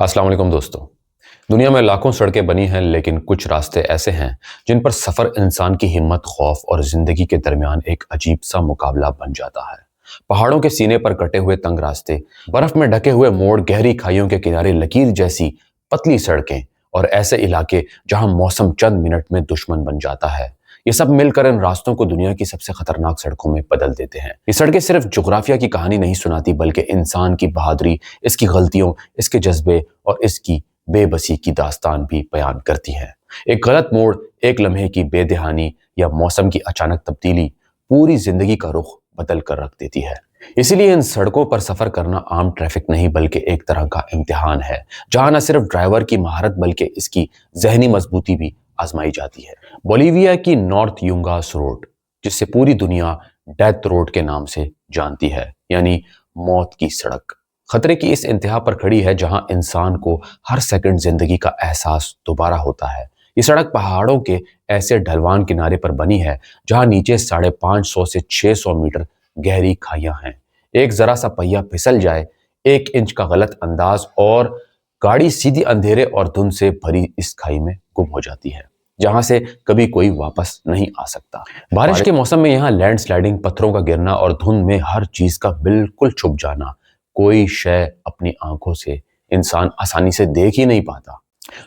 अस्सलाम वालेकुम दोस्तों। दुनिया में लाखों सड़कें बनी हैं, लेकिन कुछ रास्ते ऐसे हैं जिन पर सफ़र इंसान की हिम्मत, खौफ और ज़िंदगी के दरमियान एक अजीब सा मुकाबला बन जाता है। पहाड़ों के सीने पर कटे हुए तंग रास्ते, बर्फ में ढके हुए मोड़, गहरी खाइयों के किनारे लकीर जैसी पतली सड़कें और ऐसे इलाके जहां मौसम चंद मिनट में दुश्मन बन जाता है। ये सब मिलकर इन रास्तों को दुनिया की सबसे खतरनाक सड़कों में बदल देते हैं। ये सड़कें सिर्फ जुग्राफिया की कहानी नहीं सुनाती, बल्कि इंसान की बहादुरी, इसकी गलतियों, इसके जज्बे और इसकी बेबसी की दास्तान भी बयान करती है। एक गलत मोड़, एक लम्हे की बेध्यानी या मौसम की अचानक तब्दीली पूरी जिंदगी का रुख बदल कर रख देती है। इसीलिए इन सड़कों पर सफर करना आम ट्रैफिक नहीं, बल्कि एक तरह का इम्तिहान है, जहां न सिर्फ ड्राइवर की महारत बल्कि इसकी जहनी मजबूती भी आजमाई जाती है। बोलीविया की नॉर्थ यूंगास रोड, जिसे पूरी दुनिया डेथ रोड के नाम से जानती है, यानी मौत की सड़क, खतरे की इस इंतहा पर खड़ी है, जहां इंसान को हर सेकंड जिंदगी का एहसास दोबारा होता है। ये सड़क पहाड़ों के ऐसे ढलवान किनारे पर बनी है जहां नीचे 550 से 600 मीटर गहरी खाइयां हैं। एक जरा सा पहिया फिसल जाए, 1 इंच का गलत अंदाज और गाड़ी सीधी अंधेरे और धुंध से भरी इस खाई में गुम हो जाती है, जहां से कभी कोई वापस नहीं आ सकता। बारिश के मौसम में यहाँ लैंडस्लाइडिंग, पत्थरों का गिरना और धुंध में हर चीज का बिल्कुल छुप जाना, कोई शय अपनी आंखों से इंसान आसानी से देख ही नहीं पाता।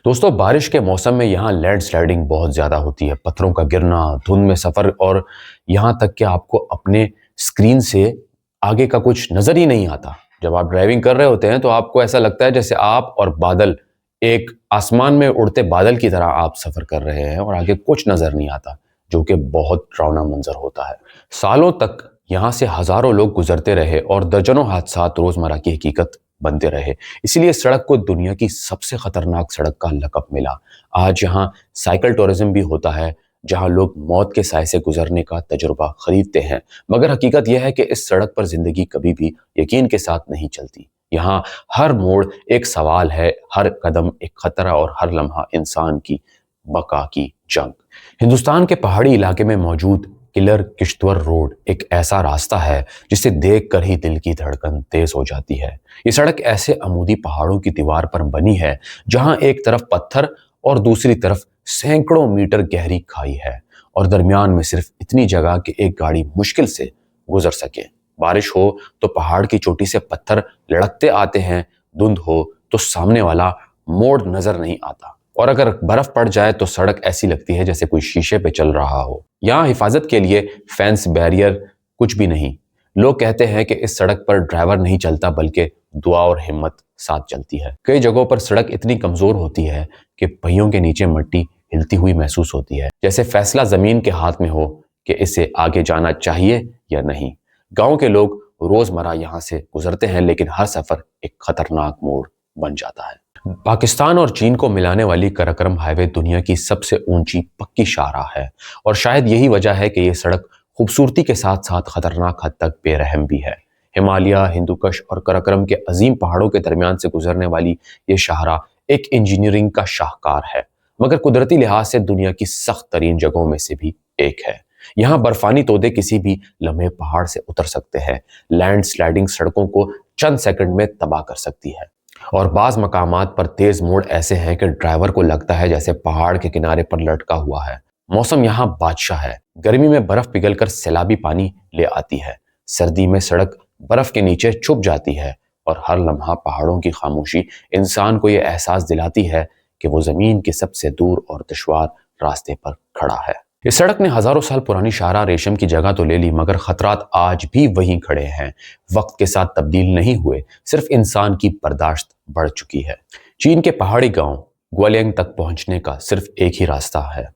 दोस्तों, बारिश के मौसम में यहाँ लैंडस्लाइडिंग बहुत ज्यादा होती है, पत्थरों का गिरना, धुंध में सफर और यहाँ तक कि आपको अपने स्क्रीन से आगे का कुछ नजर ही नहीं आता। जब आप ड्राइविंग कर रहे होते हैं तो आपको ऐसा लगता है जैसे आप और बादल, एक आसमान में उड़ते बादल की तरह आप सफर कर रहे हैं और आगे कुछ नजर नहीं आता, जो कि बहुत डरावना मंजर होता है। सालों तक यहाँ से हजारों लोग गुजरते रहे और दर्जनों हादसा रोजमर्रा की हकीकत बनते रहे। इसीलिए सड़क को दुनिया की सबसे खतरनाक सड़क का लक़ब मिला। आज यहाँ साइकिल टूरिज्म भी होता है, जहाँ लोग मौत के साए से गुजरने का तजुर्बा खरीदते हैं। मगर हकीकत यह है कि इस सड़क पर जिंदगी कभी भी यकीन के साथ नहीं चलती। यहाँ हर मोड़ एक सवाल है, हर कदम एक खतरा और हर लम्हा इंसान की बका की जंग। हिंदुस्तान के पहाड़ी इलाके में मौजूद किलर किश्तवर रोड एक ऐसा रास्ता है जिसे देखकर ही दिल की धड़कन तेज हो जाती है। ये सड़क ऐसे अमूदी पहाड़ों की दीवार पर बनी है, जहां एक तरफ पत्थर और दूसरी तरफ सैकड़ों मीटर गहरी खाई है और दरमियान में सिर्फ इतनी जगह कि एक गाड़ी मुश्किल से गुजर सके। बारिश हो तो पहाड़ की चोटी से पत्थर लड़कते आते हैं, धुंध हो तो सामने वाला मोड़ नजर नहीं आता, और अगर बर्फ पड़ जाए तो सड़क ऐसी लगती है जैसे कोई शीशे पे चल रहा हो। यहाँ हिफाजत के लिए फेंस, बैरियर कुछ भी नहीं। लोग कहते हैं कि इस सड़क पर ड्राइवर नहीं चलता, बल्कि दुआ और हिम्मत साथ चलती है। कई जगहों पर सड़क इतनी कमजोर होती है कि पहियों के नीचे मिट्टी हिलती हुई महसूस होती है, जैसे फैसला जमीन के हाथ में हो कि इसे आगे जाना चाहिए या नहीं। गांव के लोग रोजमर्रा यहाँ से गुजरते हैं, लेकिन हर सफर एक खतरनाक मोड़ बन जाता है। पाकिस्तान और चीन को मिलाने वाली कराकोरम हाईवे दुनिया की सबसे ऊंची पक्की शाहराह है, और शायद यही वजह है कि यह सड़क खूबसूरती के साथ साथ खतरनाक हद तक बेरहम भी है। हिमालय, हिंदुकुश और कराकोरम के अजीम पहाड़ों के दरमियान से गुजरने वाली ये शाहराह एक इंजीनियरिंग का शाहकार है, मगर कुदरती लिहाज से दुनिया की सख्त तरीन जगहों में से भी एक है। यहाँ बर्फानी तोदे किसी भी लम्हे पहाड़ से उतर सकते हैं, लैंड स्लाइडिंग सड़कों को चंद सेकंड में तबाह कर सकती है, और बाज मकामात पर तेज मोड़ ऐसे हैं कि ड्राइवर को लगता है जैसे पहाड़ के किनारे पर लटका हुआ है। मौसम यहाँ बादशाह है। गर्मी में बर्फ पिघलकर सैलाबी पानी ले आती है, सर्दी में सड़क बर्फ के नीचे छुप जाती है, और हर लम्हा पहाड़ों की खामोशी इंसान को यह एहसास दिलाती है कि वो जमीन के सबसे दूर और दुश्वार रास्ते पर खड़ा है। इस सड़क ने हजारों साल पुरानी शाहराह रेशम की जगह तो ले ली, मगर खतरात आज भी वहीं खड़े हैं, वक्त के साथ तब्दील नहीं हुए, सिर्फ इंसान की बर्दाश्त बढ़ चुकी है। चीन के पहाड़ी गांव ग्वालियंग तक पहुंचने का सिर्फ एक ही रास्ता है,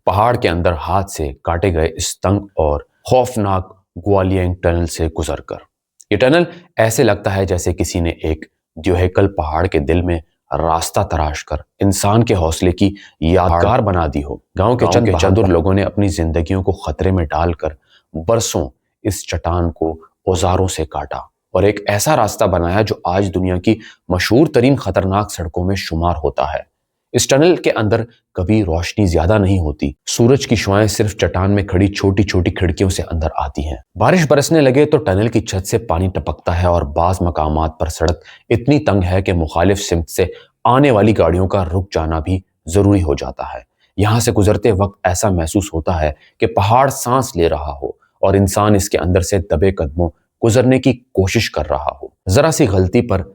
पहाड़ के अंदर हाथ से काटे गए इस तंग और खौफनाक ग्वालियंग टनल से गुजरकर। ये टनल ऐसे लगता है जैसे किसी ने एक द्योहेकल पहाड़ के दिल में रास्ता तराश कर इंसान के हौसले की यादगार बना दी हो। गांव के चंद बहादुर लोगों ने अपनी जिंदगियों को खतरे में डालकर बरसों इस चट्टान को औजारों से काटा और एक ऐसा रास्ता बनाया जो आज दुनिया की मशहूर तरीन खतरनाक सड़कों में शुमार होता है। इस टनल के अंदर कभी रोशनी ज्यादा नहीं होती। सूरज की शुआएं सिर्फ चट्टान में खड़ी छोटी छोटी खिड़कियों से अंदर आती हैं। बारिश बरसने लगे तो टनल की छत से पानी टपकता है और बाज मकामात पर सड़क इतनी तंग है कि मुखालिफ सिमत से आने वाली गाड़ियों का रुक जाना भी जरूरी हो जाता है। यहाँ से गुजरते वक्त ऐसा महसूस होता है कि पहाड़ सांस ले रहा हो और इंसान इसके अंदर से दबे कदमों गुजरने की कोशिश कर रहा हो। जरा सी गलती पर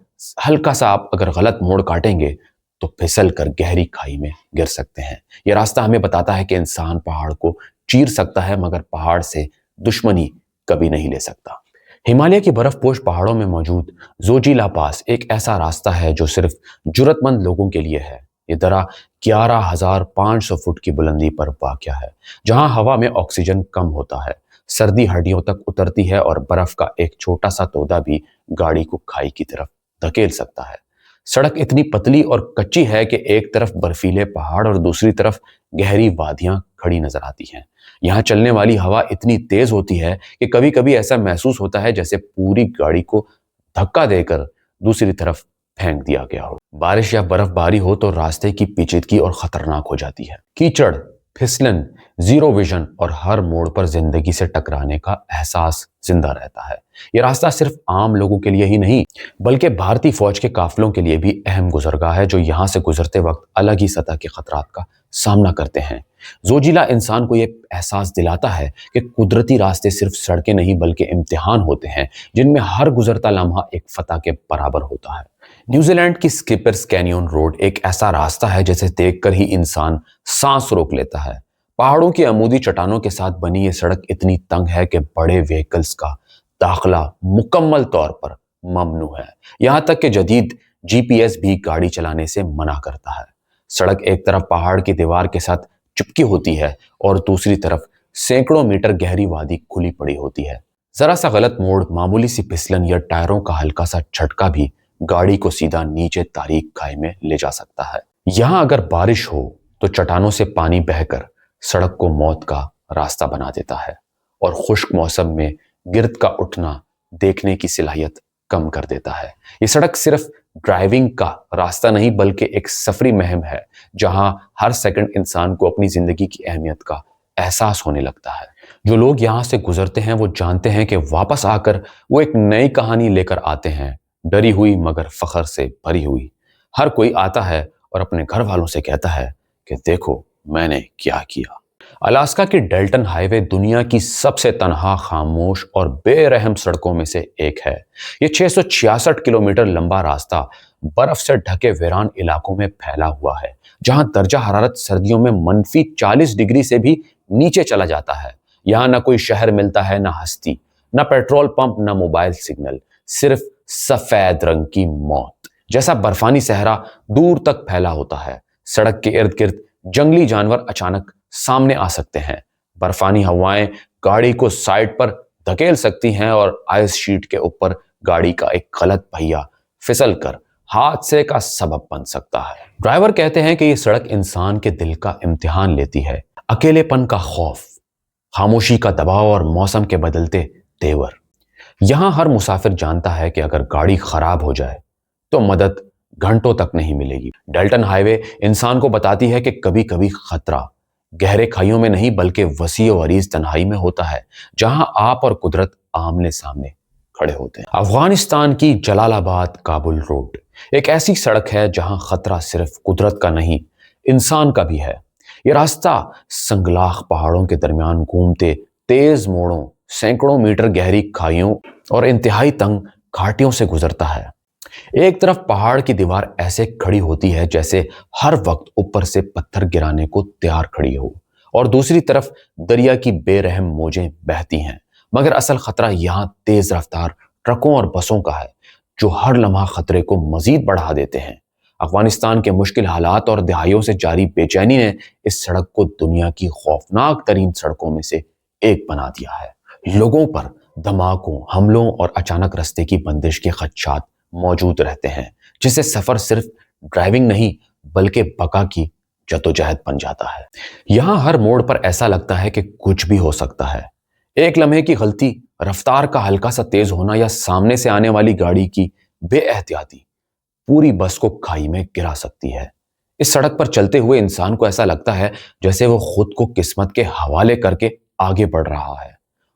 हल्का सा आप अगर गलत मोड़ काटेंगे तो फिसल कर गहरी खाई में गिर सकते हैं। यह रास्ता हमें बताता है कि इंसान पहाड़ को चीर सकता है मगर पहाड़ से दुश्मनी कभी नहीं ले सकता। हिमालय की बर्फपोश पहाड़ों में मौजूद जोजिला पास एक ऐसा रास्ता है जो सिर्फ जरूरतमंद लोगों के लिए है। ये दरा 11,500 फुट की बुलंदी पर वाक़या है, जहां हवा में ऑक्सीजन कम होता है, सर्दी हड्डियों तक उतरती है और बर्फ का एक छोटा सा तोदा भी गाड़ी को खाई की तरफ धकेल सकता है। सड़क इतनी पतली और कच्ची है कि एक तरफ बर्फीले पहाड़ और दूसरी तरफ गहरी वादियां खड़ी नजर आती हैं। यहाँ चलने वाली हवा इतनी तेज होती है कि कभी कभी ऐसा महसूस होता है जैसे पूरी गाड़ी को धक्का देकर दूसरी तरफ फेंक दिया गया हो। बारिश या बर्फबारी हो तो रास्ते की पेचीदगी और खतरनाक हो जाती है। कीचड़, फिसलन, जीरो विजन और हर मोड़ पर जिंदगी से टकराने का एहसास जिंदा रहता है। यह रास्ता सिर्फ आम लोगों के लिए ही नहीं बल्कि भारतीय फौज के काफिलों के लिए भी अहम गुजरगाह है, जो यहाँ से गुजरते वक्त अलग ही सतह के खतरात का सामना करते हैं। जोजिला इंसान को यह एहसास दिलाता है कि कुदरती रास्ते सिर्फ सड़कें नहीं बल्कि इम्तिहान होते हैं, जिनमें हर गुजरता लम्हा एक फतह के बराबर होता है। न्यूजीलैंड की स्किपर्स कैनियन रोड एक ऐसा रास्ता है जिसे देखकर ही इंसान सांस रोक लेता है। पहाड़ों की अमूदी चट्टानों के साथ बनी ये सड़क इतनी तंग है कि बड़े व्हीकल्स का दाखला मुकम्मल तौर पर ममनू है। यहां तक कि जदीद जीपीएस भी गाड़ी चलाने से मना करता है। सड़क एक तरफ पहाड़ की दीवार के साथ चिपकी होती है और दूसरी तरफ सैकड़ों मीटर गहरी वादी खुली पड़ी होती है। जरा सा गलत मोड़, मामूली सी फिसलन या टायरों का हल्का सा झटका भी गाड़ी को सीधा नीचे तारीक खाई में ले जा सकता है। यहां अगर बारिश हो तो चट्टानों से पानी बहकर सड़क को मौत का रास्ता बना देता है और खुश्क मौसम में गिर्द का उठना देखने की सलाहियत कम कर देता है। ये सड़क सिर्फ ड्राइविंग का रास्ता नहीं बल्कि एक सफरी मुहिम है, जहां हर सेकंड इंसान को अपनी जिंदगी की अहमियत का एहसास होने लगता है। जो लोग यहां से गुजरते हैं वो जानते हैं कि वापस आकर वो एक नई कहानी लेकर आते हैं, डरी हुई मगर फख्र से भरी हुई। हर कोई आता है और अपने घर वालों से कहता है कि देखो मैंने क्या किया। अलास्का की डेल्टन हाईवे दुनिया की सबसे तनहा, खामोश और बेरहम सड़कों में से एक है। ये 666 किलोमीटर लंबा रास्ता बर्फ से ढके वीरान इलाकों में फैला हुआ है, जहां दर्जा हरारत सर्दियों में -40 डिग्री से भी नीचे चला जाता है। यहाँ ना कोई शहर मिलता है, ना हस्ती, ना पेट्रोल पंप, ना मोबाइल सिग्नल, सिर्फ सफेद रंग की मौत जैसा बर्फानी सहरा दूर तक फैला होता है। सड़क के इर्द गिर्द जंगली जानवर अचानक सामने आ सकते हैं। बर्फानी हवाएं गाड़ी को साइड पर धकेल सकती हैं और आइस शीट के ऊपर गाड़ी का एक गलत पहिया फिसल कर हादसे का सबब बन सकता है। ड्राइवर कहते हैं कि ये सड़क इंसान के दिल का इम्तिहान लेती है। अकेलेपन का खौफ, खामोशी का दबाव और मौसम के बदलते तेवर। यहां हर मुसाफिर जानता है कि अगर गाड़ी खराब हो जाए तो मदद घंटों तक नहीं मिलेगी। डेल्टन हाईवे इंसान को बताती है कि कभी कभी खतरा गहरे खाइयों में नहीं बल्कि वसी और अरीज तन्हाई में होता है, जहां आप और कुदरत आमने सामने खड़े होते हैं। अफगानिस्तान की जलालाबाद काबुल रोड एक ऐसी सड़क है जहां खतरा सिर्फ कुदरत का नहीं इंसान का भी है। यह रास्ता संगलाख पहाड़ों के दरमियान घूमते तेज मोड़ों, सैकड़ों मीटर गहरी खाइयों और इंतहाई तंग घाटियों से गुजरता है। एक तरफ पहाड़ की दीवार ऐसे खड़ी होती है जैसे हर वक्त ऊपर से पत्थर गिराने को तैयार खड़ी हो, और दूसरी तरफ दरिया की बेरहम मौजें बहती हैं। मगर असल खतरा यहाँ तेज रफ्तार ट्रकों और बसों का है, जो हर लम्हा खतरे को मजीद बढ़ा देते हैं। अफगानिस्तान के मुश्किल हालात और दहाइयों से जारी बेचैनी ने इस सड़क को दुनिया की खौफनाक तरीन सड़कों में से एक बना दिया है। लोगों पर धमाकों, हमलों और अचानक रास्ते की बंदिश के खदशात मौजूद रहते हैं, जिससे सफर सिर्फ ड्राइविंग नहीं बल्कि बका की जद्दोजहद बन जाता है। यहां हर मोड़ पर ऐसा लगता है कि कुछ भी हो सकता है। एक लम्हे की गलती, रफ्तार का हल्का सा तेज होना या सामने से आने वाली गाड़ी की बेएहतियाती पूरी बस को खाई में गिरा सकती है। इस सड़क पर चलते हुए इंसान को ऐसा लगता है जैसे वो खुद को किस्मत के हवाले करके आगे बढ़ रहा है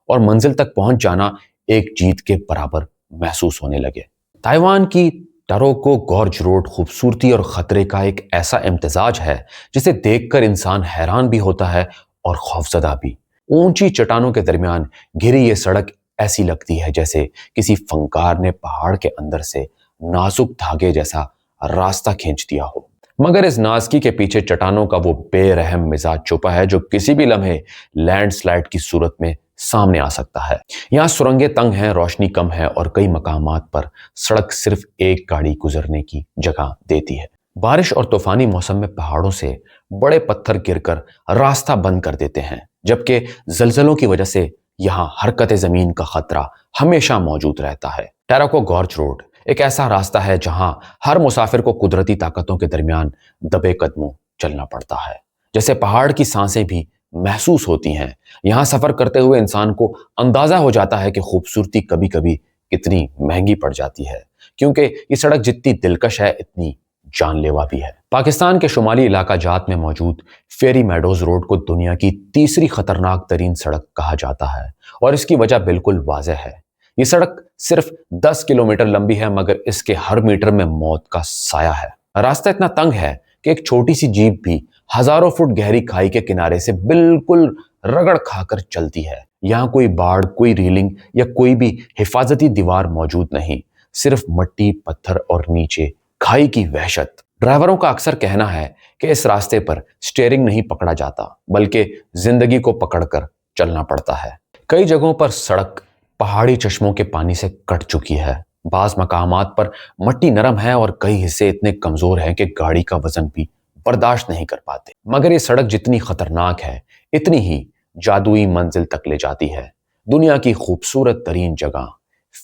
और मंजिल तक पहुंच जाना एक जीत के बराबर महसूस होने लगे। ताइवान की टरोको गॉर्ज रोड खूबसूरती और खतरे का एक ऐसा इम्तिजाज है जिसे देखकर इंसान हैरान भी होता है और खौफजदा भी। ऊंची चट्टानों के दरमियान घिरी ये सड़क ऐसी लगती है जैसे किसी फनकार ने पहाड़ के अंदर से नाजुक धागे जैसा रास्ता खींच दिया हो। मगर इस नाज़गी के पीछे चट्टानों का वो बेरहम मिजाज छुपा है जो किसी भी लम्हे लैंडस्लाइड की सूरत में सामने आ सकता है। यहाँ सुरंगें तंग हैं, रोशनी कम है और कई मकामात पर सड़क सिर्फ एक गाड़ी गुजरने की जगह देती है। बारिश और तूफानी मौसम में पहाड़ों से बड़े पत्थर गिरकर रास्ता बंद कर देते हैं, जबकि जलजलों की वजह से यहाँ हरकत जमीन का खतरा हमेशा मौजूद रहता है। टैराको गॉर्ज रोड एक ऐसा रास्ता है जहां हर मुसाफिर को कुदरती ताकतों के दरमियान दबे कदमों चलना पड़ता है, जैसे पहाड़ की सांसें भी महसूस होती हैं। यहां सफर करते हुए इंसान को अंदाजा हो जाता है कि खूबसूरती कभी कभी कितनी महंगी पड़ जाती है, क्योंकि ये सड़क जितनी दिलकश है इतनी जानलेवा भी है। पाकिस्तान के शुमाली इलाका जात में मौजूद फेरी मेडोज रोड को दुनिया की तीसरी खतरनाक तरीन सड़क कहा जाता है और इसकी वजह बिल्कुल वाज़ेह है। ये सड़क सिर्फ 10 किलोमीटर लंबी है, मगर इसके हर मीटर में मौत का साया है। रास्ता इतना तंग है कि एक छोटी सी जीप भी हजारों फुट गहरी खाई के किनारे से बिल्कुल रगड़ खाकर चलती है। यहाँ कोई बाड़, कोई रेलिंग या कोई भी हिफाजती दीवार मौजूद नहीं, सिर्फ मट्टी, पत्थर और नीचे खाई की वहशत। ड्राइवरों का अक्सर कहना है कि इस रास्ते पर स्टीयरिंग नहीं पकड़ा जाता, बल्कि जिंदगी को पकड़कर चलना पड़ता है। कई जगहों पर सड़क पहाड़ी चश्मों के पानी से कट चुकी है। बाज मकामात पर मट्टी नरम है और कई हिस्से इतने कमजोर हैं कि गाड़ी का वजन भी बर्दाश्त नहीं कर पाते। मगर ये सड़क जितनी खतरनाक है इतनी ही जादुई मंजिल तक ले जाती है, दुनिया की खूबसूरत तरीन जगह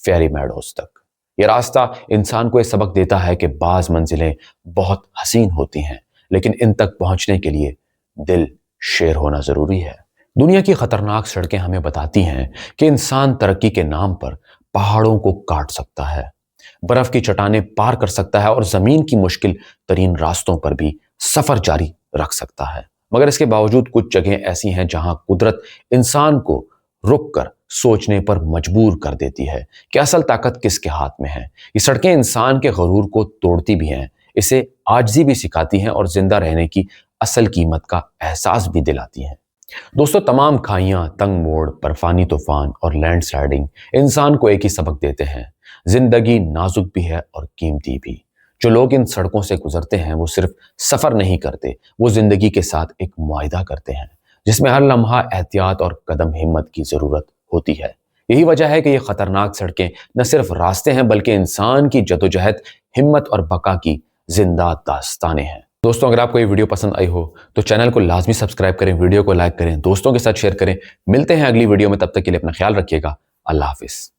फेरी मेडोज तक। ये रास्ता इंसान को ये सबक देता है कि बाज मंजिलें बहुत हसीन होती हैं, लेकिन इन तक पहुंचने के लिए दिल शेर होना जरूरी है। दुनिया की खतरनाक सड़कें हमें बताती हैं कि इंसान तरक्की के नाम पर पहाड़ों को काट सकता है, बर्फ की चट्टानें पार कर सकता है और जमीन की मुश्किल तरीन रास्तों पर भी सफर जारी रख सकता है। मगर इसके बावजूद कुछ जगहें ऐसी हैं जहां कुदरत इंसान को रुक कर सोचने पर मजबूर कर देती है कि असल ताकत किसके हाथ में है। ये सड़कें इंसान के गरूर को तोड़ती भी हैं, इसे आजिज़ी भी सिखाती हैं और जिंदा रहने की असल कीमत का एहसास भी दिलाती हैं। दोस्तों, तमाम खाइयां, तंग मोड़, बर्फानी तूफान और लैंडस्लाइडिंग इंसान को एक ही सबक देते हैं, जिंदगी नाजुक भी है और कीमती भी। जो लोग इन सड़कों से गुजरते हैं वो सिर्फ सफर नहीं करते, वो जिंदगी के साथ एक मुआहिदा करते हैं जिसमें हर लम्हा एहतियात और कदम हिम्मत की जरूरत होती है। यही वजह है कि ये खतरनाक सड़कें न सिर्फ रास्ते हैं बल्कि इंसान की जदोजहद, हिम्मत और बका की जिंदा दास्तानें हैं। दोस्तों, अगर आपको ये वीडियो पसंद आई हो तो चैनल को लाजमी सब्सक्राइब करें, वीडियो को लाइक करें, दोस्तों के साथ शेयर करें। मिलते हैं अगली वीडियो में, तब तक के लिए अपना ख्याल रखिएगा। अल्लाह हाफिज।